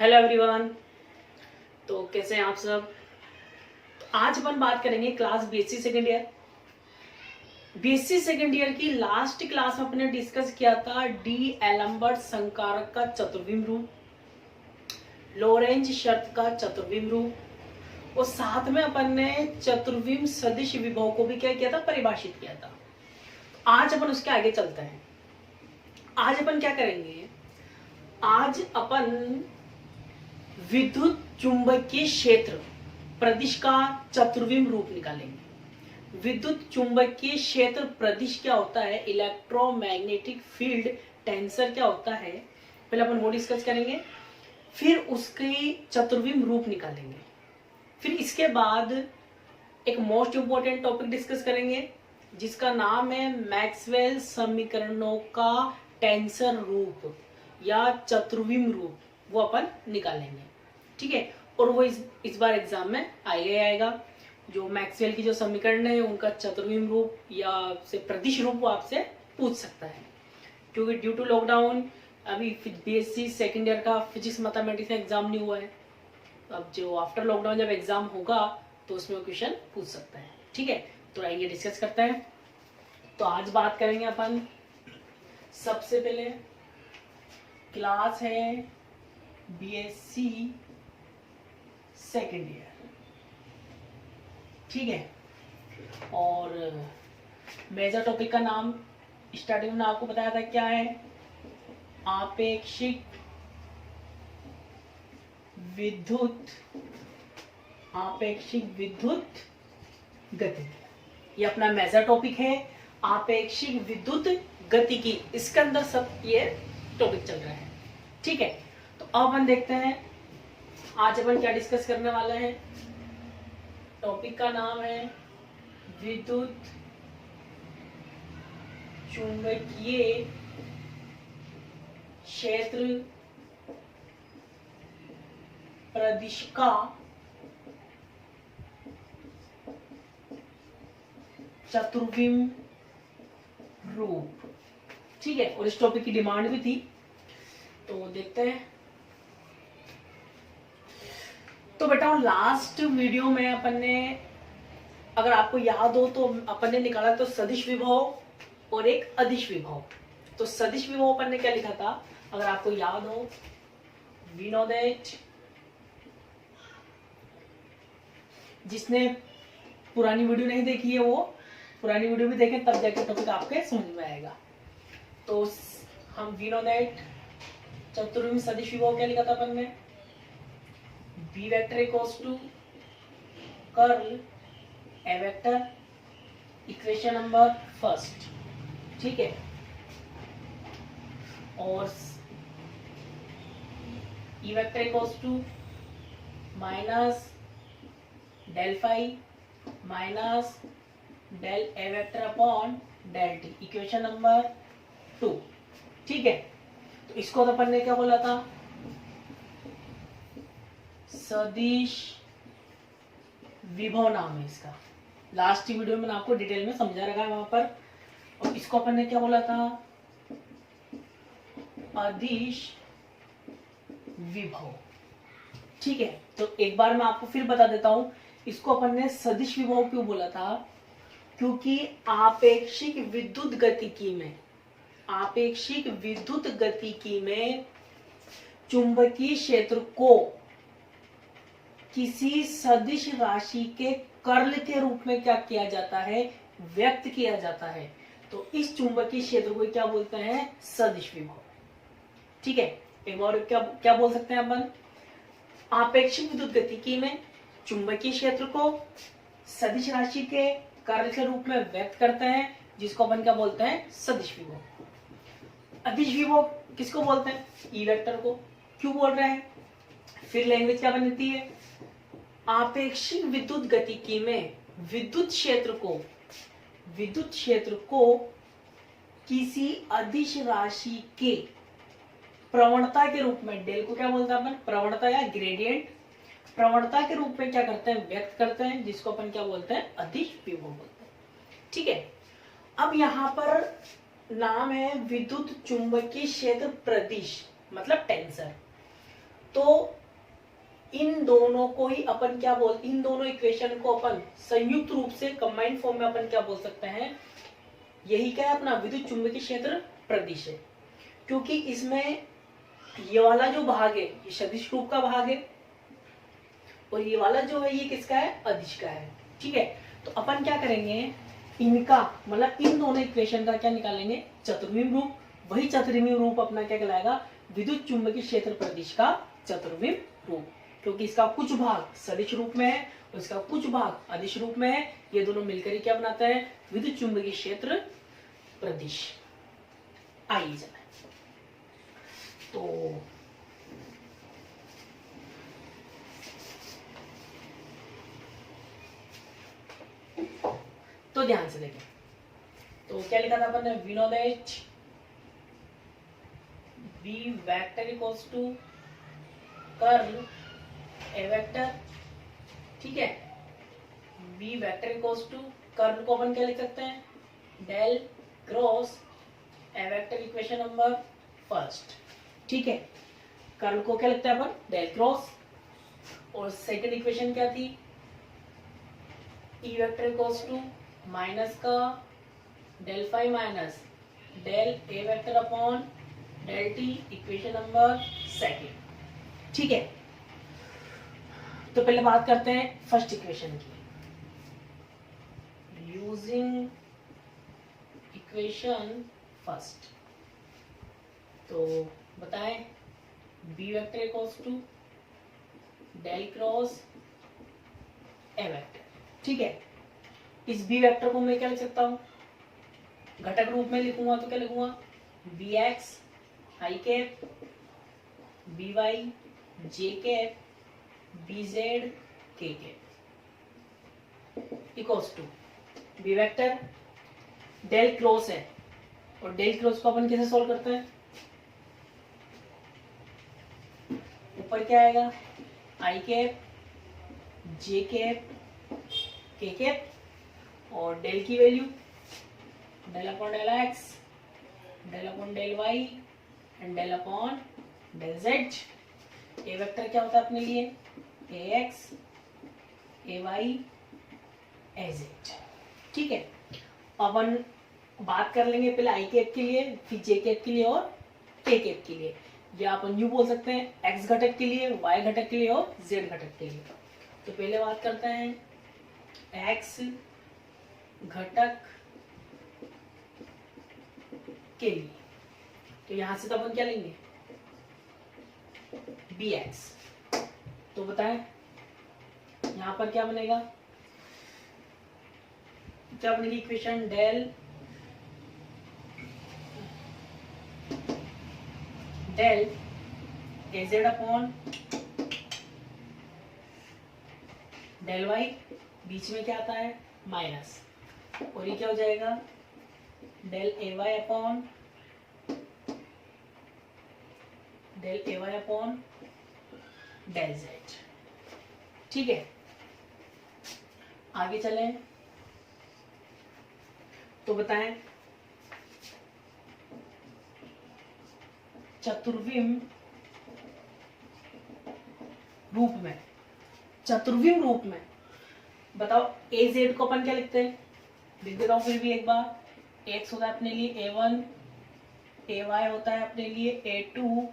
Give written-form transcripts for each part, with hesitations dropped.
Hello everyone. तो कैसे हैं आप सब। तो आज अपन बात करेंगे class BSc second year. BSc second year की लास्ट क्लास में अपने डिस्कस किया था डी एलम्बर्ट संकारक का चतुर्विम रूप, लोरेंज शर्त का चतुर्विम रूप और साथ में अपन ने चतुर्विम सदिश विभव को भी क्या किया था, परिभाषित किया था। आज अपन उसके आगे चलते हैं। आज अपन क्या करेंगे, आज अपन विद्युत चुंबकीय क्षेत्र प्रदिश का चतुर्विम रूप निकालेंगे। विद्युत चुंबकीय क्षेत्र प्रदिश क्या होता है, इलेक्ट्रोमैग्नेटिक फील्ड टेंसर क्या होता है, पहले अपन वो डिस्कस करेंगे, फिर उसकी चतुर्विम रूप निकालेंगे। फिर इसके बाद एक मोस्ट इंपॉर्टेंट टॉपिक डिस्कस करेंगे जिसका नाम है मैक्सवेल समीकरणों का टेंसर रूप या चतुर्विम रूप, वो अपन निकालेंगे। ठीक है, और वो इस बार एग्जाम में आएगा। जो मैक्सवेल की जो समीकरण है उनका चतुर्विम रूप या से प्रदिश रूप वो आपसे पूछ सकता है, क्योंकि ड्यू टू लॉकडाउन अभी बीएससी सेकेंड ईयर का फिजिक्स मैथमेटिक्स में एग्जाम नहीं हुआ है। अब जो आफ्टर लॉकडाउन जब एग्जाम होगा तो उसमें क्वेश्चन पूछ सकता है। ठीक है, तो आइए डिस्कस करते हैं। तो आज बात करेंगे अपन, सबसे पहले क्लास है बीएससी सेकेंड ईयर। ठीक है, और मेजर टॉपिक का नाम स्टार्टिंग में आपको बताया था क्या है, आपेक्षिक विद्युत गतिकी। ये अपना मेजर टॉपिक है, आपेक्षिक विद्युत गतिकी। इसके अंदर सब ये टॉपिक चल रहा है। ठीक है, तो अब अपन देखते हैं आज अपन क्या डिस्कस करने वाले हैं। टॉपिक का नाम है विद्युत चुंबकीय क्षेत्र प्रदिश का चतुर्विम रूप। ठीक है, और इस टॉपिक की डिमांड भी थी, तो देखते हैं। तो बेटा लास्ट वीडियो में अपन ने, अगर आपको याद हो तो अपन ने निकाला तो सदिश विभव और एक अदिश विभव। तो सदिश विभव अपन ने क्या लिखा था, अगर आपको याद हो, वी नो दैट, जिसने पुरानी वीडियो नहीं देखी है वो पुरानी वीडियो भी देखें, तब जाके टॉपिक आपके समझ में आएगा। तो हम वी नो दैट चतुर्विम सदिश विभव क्या लिखा था अपन ने, B vector equals to curl A vector, equation number first. ठीक है, और E vector equals to minus del phi minus del A vector upon del t, equation number 2। ठीक है, तो इसको तो अपन ने क्या बोला था, सदिश विभव नाम है इसका। लास्ट वीडियो में आपको डिटेल में समझा रखा है वहां पर। और इसको अपन ने क्या बोला था, अदिश विभव। ठीक है, तो एक बार मैं आपको फिर बता देता हूं, इसको अपन ने सदिश विभव क्यों बोला था, क्योंकि आपेक्षिक विद्युत गतिकी में चुंबकीय क्षेत्र को किसी सदिश राशि के कर्ल के रूप में क्या किया जाता है, व्यक्त किया जाता है। तो इस चुंबकीय क्षेत्र को क्या बोलते हैं, सदिश विभव। ठीक है, एक और क्या बोल सकते हैं अपन, आपेक्षिक विद्युत गतिकी में चुंबकीय क्षेत्र को सदिश राशि के कर्ल के रूप में व्यक्त करते हैं, जिसको अपन क्या बोलते हैं, सदिश विभव। अदिश विभव किसको बोलते हैं, ई वेक्टर को। क्यों बोल रहे हैं, फिर लैंग्वेज क्या बनती है, आपेक्षिक विद्युत गतिकी में विद्युत क्षेत्र को किसी अदिश राशि के प्रवणता के रूप में, डेल को क्या बोलते हैं अपन, प्रवणता या ग्रेडियंट, प्रवणता के रूप में क्या करते हैं, व्यक्त करते हैं, जिसको अपन क्या बोलते हैं, अदिश विभव बोलते हैं। ठीक है, अब यहां पर नाम है विद्युत चुंबकीय क्षेत्र प्रदिश, मतलब टेंसर। तो इन दोनों को ही अपन क्या बोलते, इन दोनों इक्वेशन को अपन संयुक्त रूप से कंबाइंड फॉर्म में अपन क्या बोल सकते हैं, यही क्या है अपना विद्युत चुंबकीय क्षेत्र प्रदिश है। क्योंकि इसमें ये वाला जो भाग है ये सदिश रूप का भाग है और ये वाला जो है ये किसका है, अदिश का है। ठीक है, तो अपन क्या करेंगे, इनका मतलब इन दोनों इक्वेशन का क्या निकालेंगे, चतुर्विम रूप। वही चतुर्विम रूप अपना क्या कहलाएगा, विद्युत चुंबकीय क्षेत्र प्रदिश का चतुर्विम रूप। क्योंकि इसका कुछ भाग सदिश रूप में है और इसका कुछ भाग अदिश रूप में है, ये दोनों मिलकर ही क्या बनाता है, विद्युत चुंबकीय क्षेत्र प्रदिश। आइए जाए तो ध्यान से देखें, तो क्या लिखा था अपन ने, we know that B vector equals to curl A vector. ठीक है, B vector equals to curl को अपन क्या लिख सकते हैं, del cross A vector, equation number first. ठीक है, कर्ल को क्या लिखते हैं अपन, डेल क्रॉस। और सेकंड इक्वेशन क्या थी, E vector equals to minus का del phi minus del A vector upon del t, equation number second. ठीक है, तो पहले बात करते हैं फर्स्ट इक्वेशन की। यूजिंग इक्वेशन फर्स्ट, तो बताएं B vector equals to del cross A vector. ठीक है, इस बी वेक्टर को मैं क्या लिख सकता हूं, घटक रूप में लिखूंगा तो क्या लिखूंगा, B X I cap, B Y J cap, B Z K cap equals to B vector del cross है। और डेल क्रॉस को अपन कैसे सॉल्व करते हैं, ऊपर क्या आएगा, I cap J cap K cap और डेल की value del upon del X, del upon del Y and del upon del Z. A vector क्या होता है अपने लिए, A X A Y A Z. ठीक है, अपन बात कर लेंगे पहले आई कैप के लिए, फिर जे कैप के लिए और के कैप के लिए, या अपन यूं बोल सकते हैं एक्स घटक के लिए, वाई घटक के लिए और जेड घटक के लिए। तो पहले बात करते हैं एक्स घटक के लिए, तो यहां से तो अपन क्या लेंगे, बी एक्स। तो बताएं यहां पर क्या बनेगा, क्या बनेगी equation, del del A z upon del Y, बीच में क्या आता है माइनस, और ये क्या हो जाएगा del A y upon del A y upon del z. ठीक है, आगे चलें तो बताएं चतुर्विम रूप में, चतुर्विम रूप में बताओ ए जेड को अपन क्या लिखते हैं, लिख देता हूं फिर भी एक बार। एक्स होता है अपने लिए a1, ए वाई होता है अपने लिए a2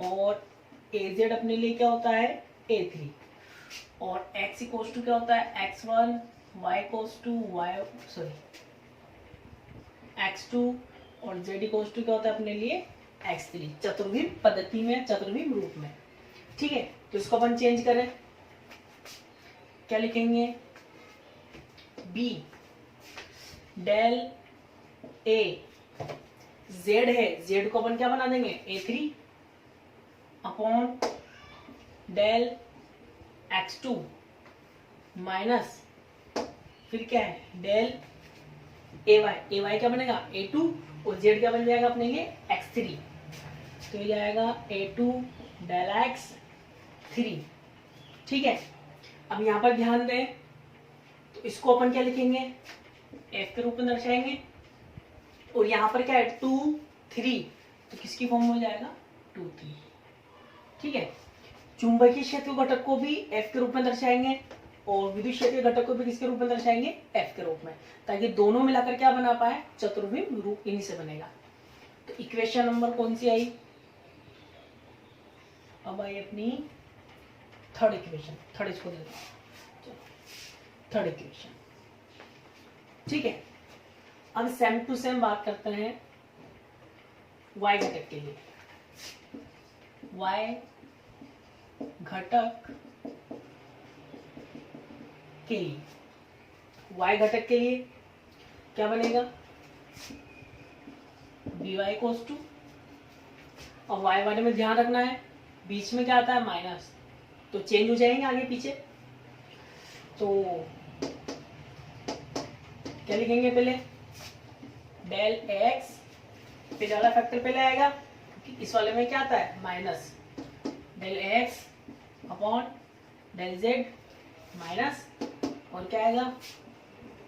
और ए जेड अपने लिए क्या होता है a3। और x इक्वल्स टू क्या होता है x1, y equals to x2 और z इक्वल्स टू क्या होता है अपने लिए x3, चतुर्विम पद्धति में, चतुर्विम रूप में। ठीक है, तो इसको अपन चेंज करें, क्या लिखेंगे, b डेल a z है, z को अपन क्या बना देंगे a3 upon del x2 minus फिर क्या है डेल ay, ay क्या बनेगा a2 और z क्या बन जाएगा अपने लिए x3, तो ये जाएगा a2 डेल x3। ठीक है, अब यहां पर ध्यान दें, तो इसको अपन क्या लिखेंगे f के रूप में दर्शाएंगे, और यहां पर क्या है 2 3, तो किसकी फॉर्म में हो जाएगा 2 3। ठीक है, चुंबकीय क्षेत्र घटक को भी एफ के रूप में दर्शाएंगे और विद्युत क्षेत्र घटक को भी किसके रूप में दर्शाएंगे, एफ के रूप में, ताकि दोनों मिलाकर क्या बना पाए, चतुर्विम रूप इन्हीं से बनेगा। तो इक्वेशन नंबर कौन सी आई, अब आई अपनी थर्ड इक्वेशन, थर्ड इसको देता हूं, थर्ड इक्वेशन। ठीक है, अब सेम टू सेम बात करते हैं y घटक के लिए। y घटक के लिए, y घटक के लिए क्या बनेगा, by cos 2, और y वाले में ध्यान रखना है बीच में क्या आता है माइनस, तो चेंज हो जाएंगे आगे पीछे। तो क्या लिखेंगे, पहले डेल x, फिर वाला फैक्टर पहले आएगा क्योंकि इस वाले में क्या आता है minus, del x upon del z minus, और क्या आएगा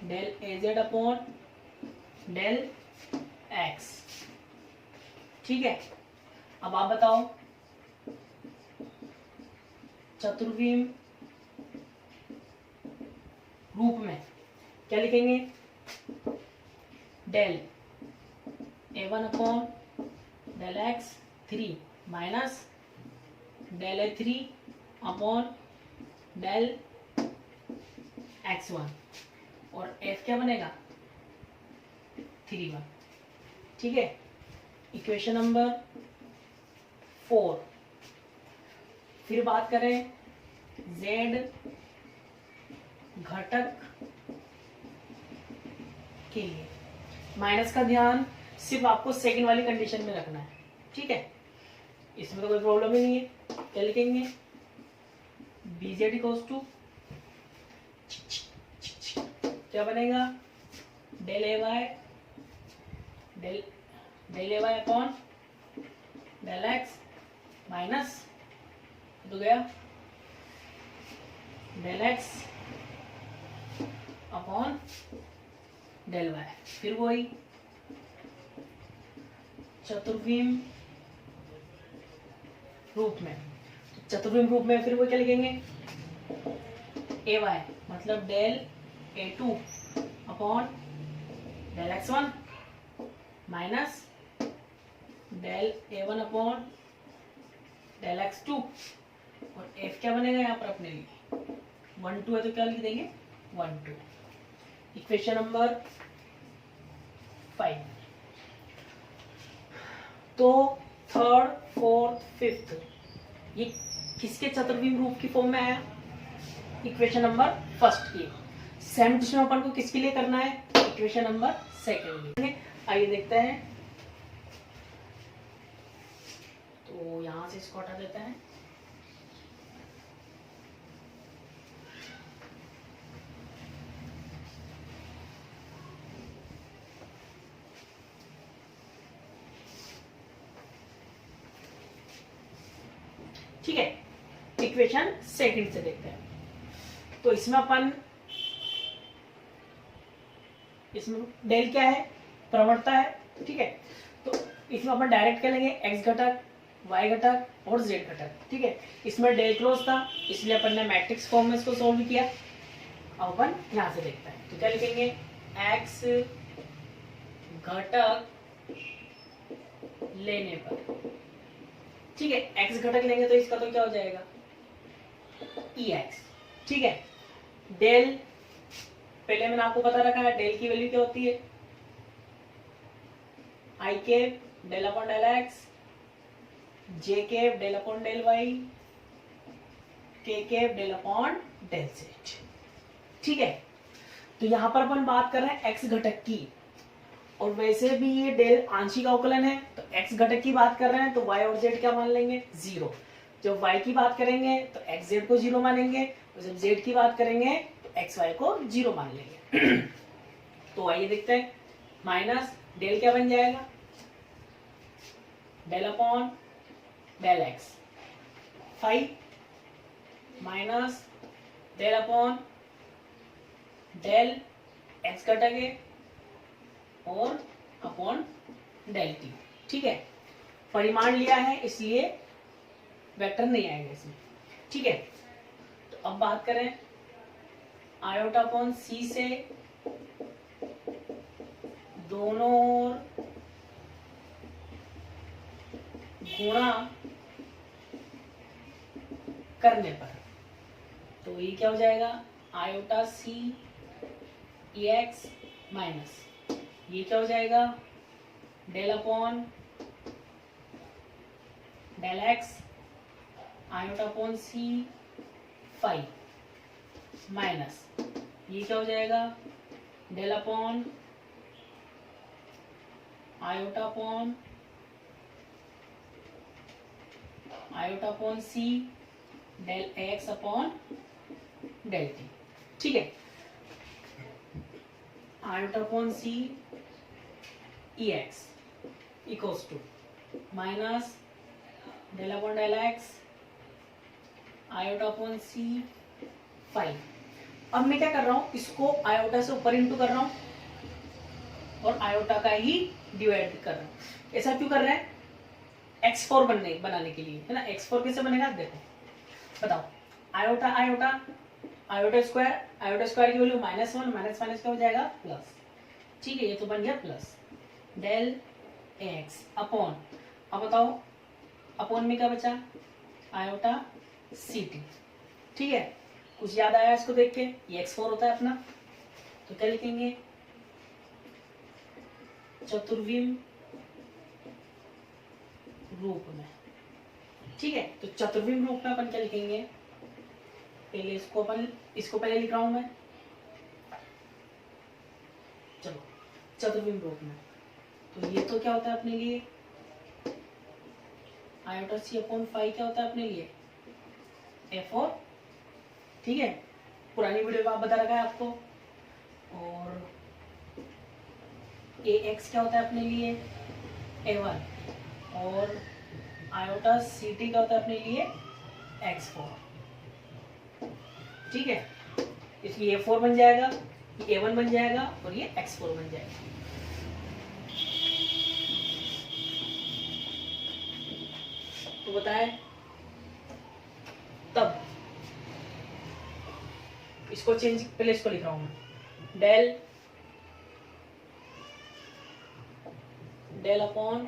del az upon del x। ठीक है, अब आप बताओ चतुर्विम रूप में क्या लिखेंगे, del a1 upon del x 3 minus del a3 upon del x1, और f क्या बनेगा 3 1। ठीक है, इक्वेशन नंबर 4। फिर बात करें z घटक के लिए, माइनस का ध्यान सिर्फ आपको सेकंड वाली कंडीशन में रखना है। ठीक है, इसमें तो कोई प्रॉब्लम ही नहीं है। क्या लिखेंगे, bz इक्वल्स टू क्या बनेगा, del A y upon del x minus तो गया del x upon del y, फिर वही चतुर्विम रूप में। चतुर्विम रूप में फिर वो क्या लिखेंगे, ए वाई मतलब del a2 upon del x1 minus del a1 upon del x2, और f क्या बनेगा यहाँ पर अपने लिए 1 2 है तो क्या लिख देंगे 1 2। Equation number 5। तो थर्ड फोर्थ फिफ्थ ये किसके चतुर्विम रूप की फॉर्म में आया, इक्वेशन नंबर फर्स्ट की। सेम टू सेम अपन को किसके लिए करना है, इक्वेशन नंबर सेकंड लिए। आइए देखते हैं, तो यहां से इसको हटा देते हैं। ठीक है, इक्वेशन सेकंड से देखते हैं। तो इसमें अपन, इसमें डेल क्या है, प्रवणता है। ठीक है, तो इसमें अपन डायरेक्ट क्या लेंगे, एक्स घटक, वाई घटक और जेड घटक। ठीक है, इसमें डेल क्लोज था इसलिए अपन ने मैट्रिक्स फॉर्म में इसको सोल्व किया। अब अपन यहां से देखते हैं, तो क्या लिखेंगे, एक्स घटक लेने पर, ठीक है, एक्स घटक लेंगे तो इसका तो क्या हो जाएगा ई एक्स। ठीक है, डेल पहले मैंने आपको बता रखा है, डेल की वैल्यू क्या होती है, i cap del upon del x, j cap del upon del y, k cap del upon del z. ठीक है, तो यहां पर अपन बात कर रहे हैं एक्स घटक की, और वैसे भी ये डेल आंशिक अवकलन है, तो एक्स घटक की बात कर रहे हैं तो वाई और जेड क्या मान लेंगे 0। जब वाई की बात करेंगे तो एक्स जेड को 0 मानेंगे, और जब जेड की बात करेंगे तो एक्स वाई को 0 मान लेंगे। तो आइए देखते हैं, माइनस डेल क्या बन जाएगा, del upon del X 5 minus del upon del X घटक है और अपॉन डेल टी। ठीक है, परिमाण लिया है इसलिए वेक्टर नहीं आएगा इसमें। ठीक है, तो अब बात करें आयोटा अपॉन सी से दोनों ओर गुणा करने पर, तो ये क्या हो जाएगा iota c E x minus ये क्या हो जाएगा del upon del x iota upon c five minus ये क्या हो जाएगा del upon iota upon c del x upon del t. ठीक है, iota upon c E x equals to minus del upon del x iota upon c five. अब मैं क्या कर रहा हूं, इसको आयोटा से ऊपर इंटू कर रहा हूं और आयोटा का ही डिवाइड कर रहा हूं। ऐसा क्यों कर रहे हैं, x4 बनाने के लिए, है ना। x4 कैसे बनेगा देखो, बताओ आयोटा आयोटा आयोटा स्क्वायर की वैल्यू -1 माइनस माइनस क्या हो जाएगा प्लस। ठीक है, ये तो बन गया प्लस डेल एक्स अपॉन, अब बताओ अपॉन में क्या बचा आयोटा सी टी। ठीक है, कुछ याद आया इसको देख के, ये x4 होता है अपना, तो क्या लिखेंगे चतुर्विम रूप में। ठीक है, तो चतुर्विम रूप में अपन क्या लिखेंगे, पहले इसको पहले लिख रहा हूं मैं, चलो चतुर्विम रूप में, तो ये तो क्या होता है अपने लिए आयोटा सी अपॉन फाइव क्या होता है अपने लिए f4। ठीक है, पुरानी वीडियो में आप बता रखा है आपको, और ax क्या होता है अपने लिए a1 और आयोटा सी टी क्या होता है अपने लिए x4। ठीक है, इसलिए a4 बन जाएगा, ये a1 बन जाएगा और ये x4 बन जाएगा। तो बताए तब इसको चेंज, पहले इसको लिख रहा हूं मैं डेल अपॉन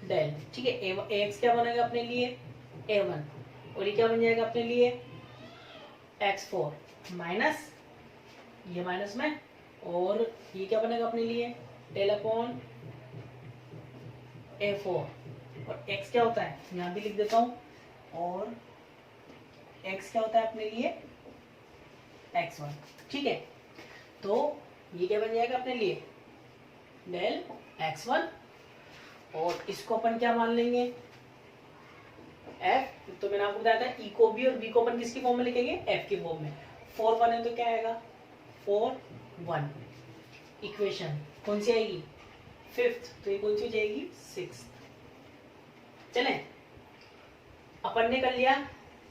डेल। ठीक है, एक्स क्या बनेगा अपने लिए a1 और ये क्या बन जाएगा अपने लिए x4 माइनस ये माइनस में, और ये क्या बनेगा अपने लिए डेल अपॉन a4 और x क्या होता है यहां भी लिख देता हूं, और x क्या होता है अपने लिए x1। ठीक है, तो ये क्या बन जाएगा अपने लिए डेल x1 और इसको अपन क्या मान लेंगे f। तो मैंने आपको बताया था e को भी और b को अपन किसकी फॉर्म में लिखेंगे f की फॉर्म में। 4 1 है तो क्या आएगा 4 1, इक्वेशन कौन सी आएगी फिफ्थ, तो ये कौन सी हो जाएगी सिक्स्थ। चले, अपन ने कर लिया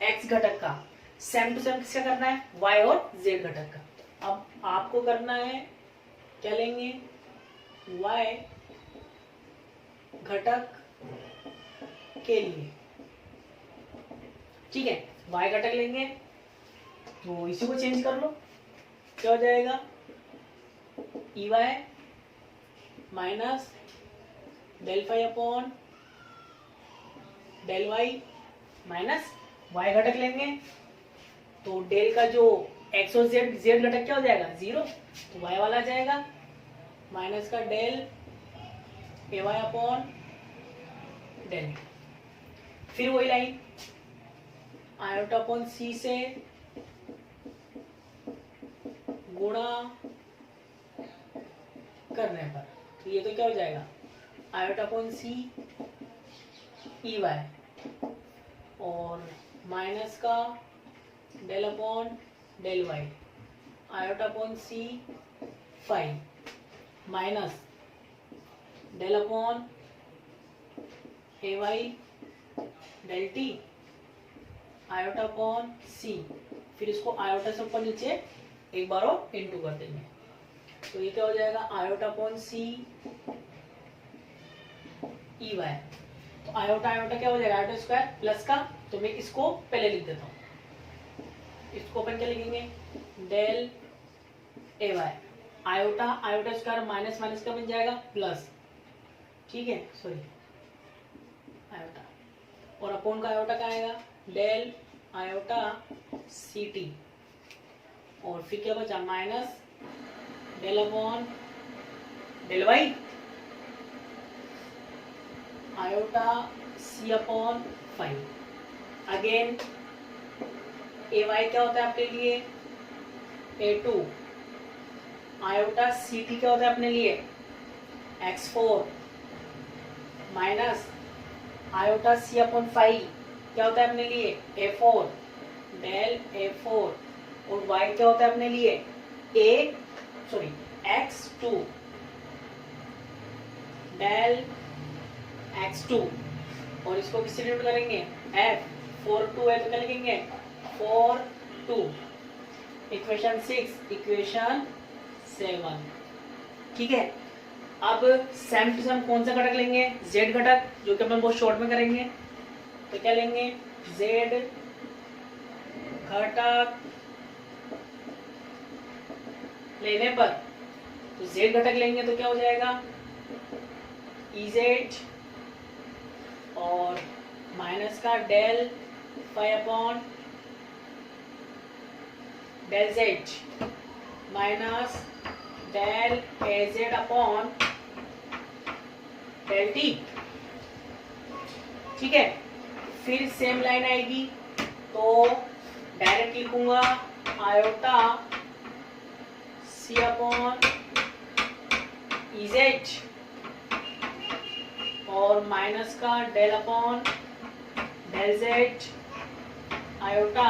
x घटक का, सेम टू सेम किसका करना है y और z घटक का। अब आपको करना है क्या लेंगे y घटक के लिए। ठीक है, y घटक लेंगे तो इसी को चेंज कर लो, क्या हो जाएगा E Y minus del five upon del Y minus Y घटक लेंगे तो डेल का जो एक्स और जेड घटक क्या हो जाएगा 0, तो वाई वाला आ जाएगा माइनस का del A y upon del. फिर वही लाइन आयोटा अपॉन सी से गुणा करने पर, तो ये तो क्या हो जाएगा iota upon c E y और माइनस का del upon del y iota upon c five minus del upon A y del t iota upon c. फिर इसको आयोटा से ऊपर नीचे एक बार और इनटू कर देंगे, तो ये क्या हो जाएगा iota upon c E Y. तो आयोटा आयोटा क्या हो जाएगा आयोटा स्क्वायर प्लस का तो मैं इसको पहले लिख देता हूँ। इसको अपन क्या लिखेंगे, del A y, iota iota square minus minus का बन जाएगा प्लस, ठीक है, सॉरी आयोटा, और अपोन का आयोटा का आएगा डेल आयोटा सी टी, और फिर क्या बचा minus del upon del y iota c upon 5। Again A y क्या होता है अपने लिए A2, आयोटा सी टी क्या होता है अपने लिए x4 minus iota c upon 5 क्या होता है अपने लिए A4 डेल A4, और y क्या होता है अपने लिए x2 डेल x2, और इसको किससे डिनोट करेंगे f4 है तो क्या लिखेंगे 4 2, इक्वेशन 6 इक्वेशन 7, ठीक है। अब सेम टू सेम कौन सा घटक लेंगे, z घटक, जो कि अपन बहुत शॉर्ट में करेंगे, तो क्या लेंगे z घटक लेने पर, तो z घटक लेंगे तो क्या हो जाएगा Ez, और माइनस का del phi upon del z minus del A z upon del t, ठीक है। फिर सेम लाइन आएगी तो डायरेक्ट लिखूंगा आयोटा सी अपॉन इजेड, और माइनस का del upon del z iota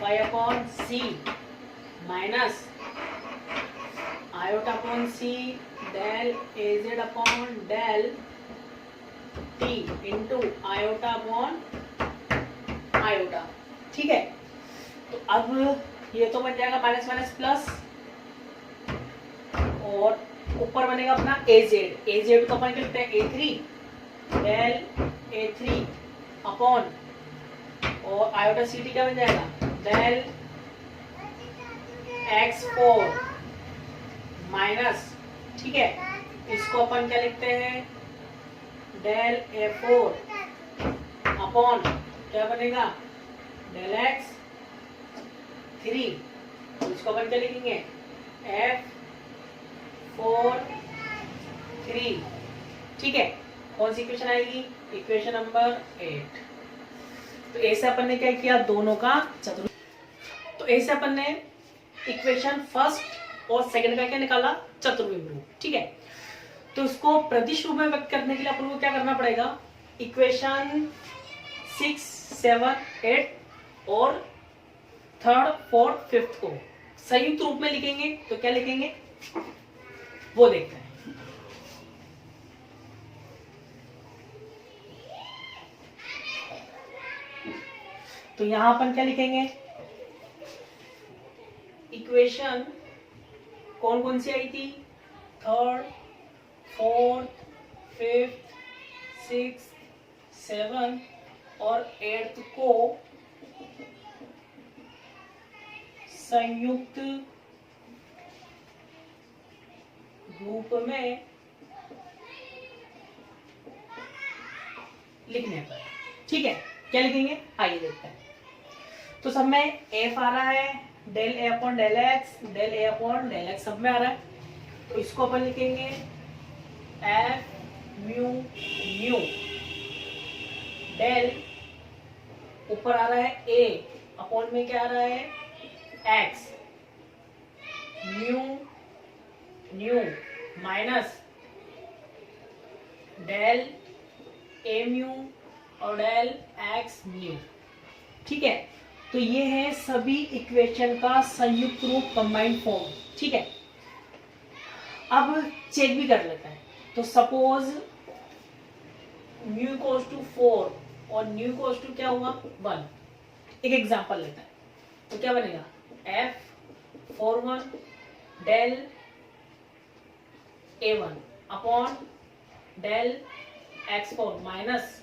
y upon c minus iota upon c del A z upon del t into iota upon iota, ठीक है। तो अब ये तो बन जाएगा माइनस माइनस प्लस, और ऊपर बनेगा अपना ए जेड तो अपन क्या लिखते हैं A3 डेल A3 अपॉन, और आयोटा सी टी क्या बन जाएगा डेल x4 माइनस, ठीक है, इसको अपन क्या लिखते हैं डेल A4 अपॉन क्या बनेगा डेल x3, तो इसको अपन क्या लिखेंगे F4 3, ठीक है। कौन सी इक्वेशन आएगी इक्वेशन नंबर 8। तो ऐसे अपन ने क्या किया दोनों का चतुर्भुज, तो ऐसे अपन ने इक्वेशन फर्स्ट और सेकंड का क्या निकाला चतुर्विम रूप, ठीक है। तो इसको प्रदिश रूप में व्यक्त करने के लिए अपन को क्या करना पड़ेगा, इक्वेशन 6 7 8 और थर्ड फोर्थ फिफ्थ को संयुक्त रूप में लिखेंगे, तो क्या लिखेंगे वो देखते हैं। तो यहां अपन क्या लिखेंगे, इक्वेशन कौन कौन सी आई थी, थर्ड फोर्थ फिफ्थ सिक्स 7 और 8 को संयुक्त रूप में लिखने पर, ठीक है, क्या लिखेंगे आइए देखते हैं। तो सब में एफ आ रहा है del A upon del X, del A upon del x सब में आ रहा है, तो इसको अपन लिखेंगे एफ म्यू न्यू डेल, ऊपर आ रहा है ए अपॉन में क्या आ रहा है x, mu nu minus del A mu और डेल एक्स म्यू, ठीक है। तो ये है सभी इक्वेशन का संयुक्त रूप कंबाइंड फॉर्म, ठीक है। अब चेक भी कर लेते हैं। तो सपोज म्यू इक्वल्स टू 4 और न्यू इक्वल्स टू क्या हुआ 1, एक एग्जांपल लेते हैं। तो क्या बनेगा F41 del A1 upon del X4 minus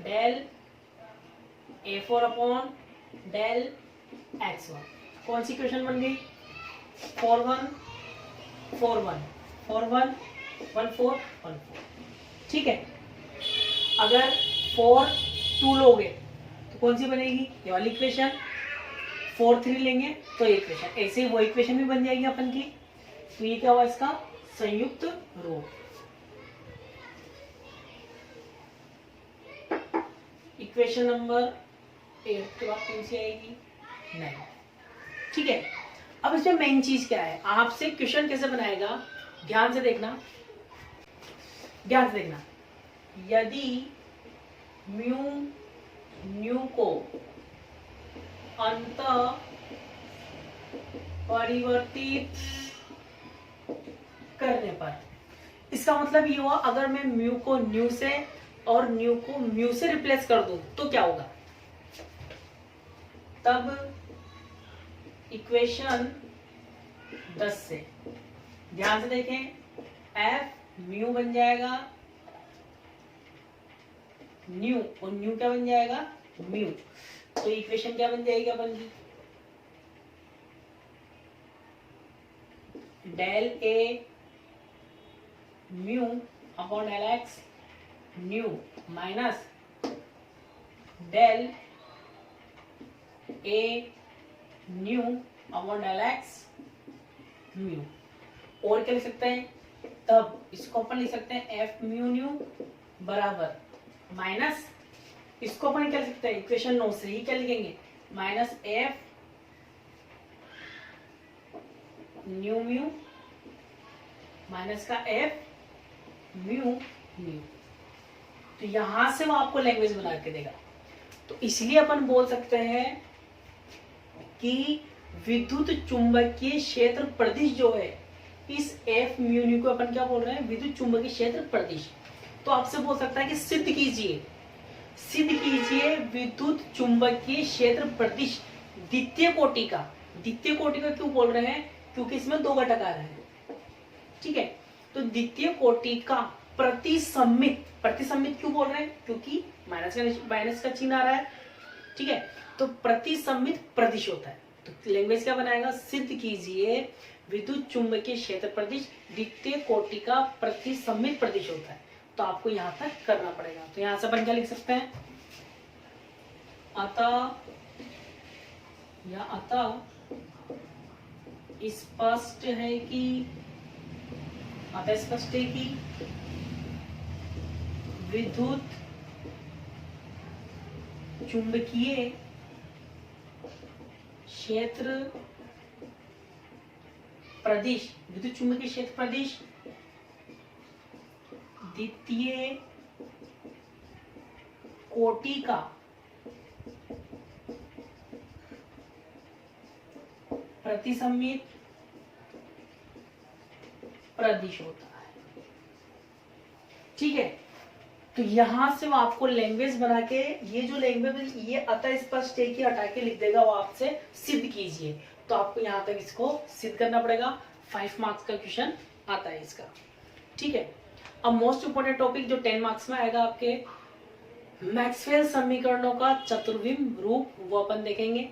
del A4 upon del x1। कौन सी इक्वेशन बन गई? 4 1 4 1 4 1 1 4 1 4। ठीक है, अगर 4 2 लोगे तो कौन सी बनेगी? ये वाली इक्वेशन। 4 3 लेंगे तो ये इक्वेशन, ऐसे ही वो इक्वेशन भी बन जाएगी अपन की। तो ये क्या हुआ इसका संयुक्त रूप। इक्वेशन नंबर 8 के बाद कौन सी आएगी? 9। ठीक है, अब इसमें मेन चीज क्या है, आपसे क्वेश्चन कैसे बनाएगा, ध्यान से देखना, ध्यान से देखना। यदि म्यू न्यू को अंत परिवर्तित करने पर, इसका मतलब ये हुआ अगर मैं म्यू को न्यू से और न्यू को म्यू से रिप्लेस कर दूं तो क्या होगा? तब इक्वेशन 10 से ध्यान से देखें, एफ म्यू बन जाएगा न्यू और न्यू क्या बन जाएगा? म्यू। तो इक्वेशन क्या बन जाएगी अपन की? Del A mu upon del x nu minus del A nu upon del x mu. और क्या लिख सकते हैं? तब इसको अपन लिख सकते हैं एफ म्यू न्यू बराबर माइनस, इसको अपन क्या लिख सकते हैं? इक्वेशन 9 से ही क्या लिखेंगे? Minus F new mu minus का एफ म्यू म्यू। तो यहां से वो आपको लैंग्वेज बना के देगा। तो इसलिए अपन बोल सकते हैं कि विद्युत चुंबकीय क्षेत्र प्रदिश जो है, इस एफ म्यू न्यू को अपन क्या बोल रहे हैं? विद्युत चुंबकीय क्षेत्र प्रदिश। तो आपसे बोल सकता है कि सिद्ध कीजिए, सिद्ध कीजिए विद्युत चुंबकीय क्षेत्र प्रदिश द्वितीय कोटि का। द्वितीय कोटि का क्यों बोल रहे हैं? क्योंकि इसमें 2 घटक आ रहे हैं। ठीक है, तो द्वितीय कोटि का प्रतिसम्मित, प्रतिसम्मित क्यों बोल रहे हैं? क्योंकि माइनस का चिन्ह आ रहा है। ठीक है, तो प्रतिसम्मित प्रदिश होता है। तो लैंग्वेज क्या बनाएगा? सिद्ध कीजिए विद्युत चुंबकीय क्षेत्र प्रदिश द्वितीय कोटि का प्रतिसम्मित प्रदिश होता है। तो आपको यहां तक करना पड़ेगा। तो यहां से अपन क्या लिख सकते हैं? अतः या अतः स्पष्ट है कि, अतः स्पष्ट है कि विद्युत चुंबकीय क्षेत्र प्रदिश, विद्युत चुंबकीय क्षेत्र प्रदिश द्वितीय कोटि का प्रतिसम्मित प्रदिश होता है। ठीक है, तो यहां से वो आपको लैंग्वेज बना के, ये जो लैंग्वेज ये अतः स्पष्ट है कि हटा के लिख देगा, वो आपसे सिद्ध कीजिए। तो आपको यहां तक इसको सिद्ध करना पड़ेगा। 5 मार्क्स का क्वेश्चन आता है इसका। ठीक है, अब मोस्ट इंपोर्टेंट टॉपिक जो 10 मार्क्स में आएगा आपके, मैक्सवेल समीकरणों का चतुर्विम रूप, वो अपन देखेंगे।